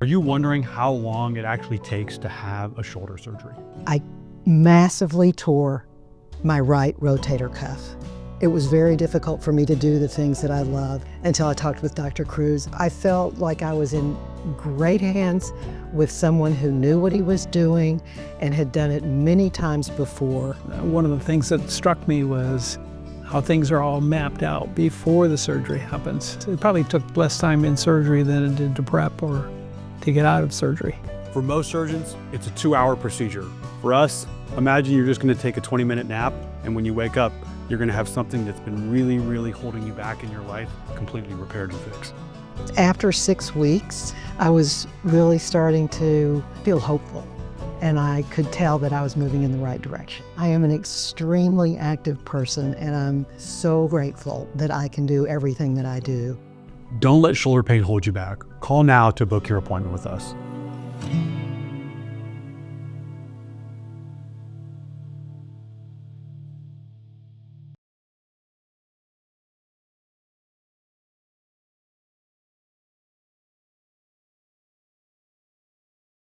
Are you wondering how long it actually takes to have a shoulder surgery? I massively tore my right rotator cuff. It was very difficult for me to do the things that I love until I talked with Dr. Kruse. I felt like I was in great hands with someone who knew what he was doing and had done it many times before. One of the things that struck me was how things are all mapped out before the surgery happens. It probably took less time in surgery than it did to prep or to get out of surgery. For most surgeons, it's a 2-hour procedure. For us, imagine you're just gonna take a 20-minute nap, and when you wake up, you're gonna have something that's been really, really holding you back in your life completely repaired and fixed. After 6 weeks, I was really starting to feel hopeful, and I could tell that I was moving in the right direction. I am an extremely active person, and I'm so grateful that I can do everything that I do. Don't let shoulder pain hold you back. Call now to book your appointment with us.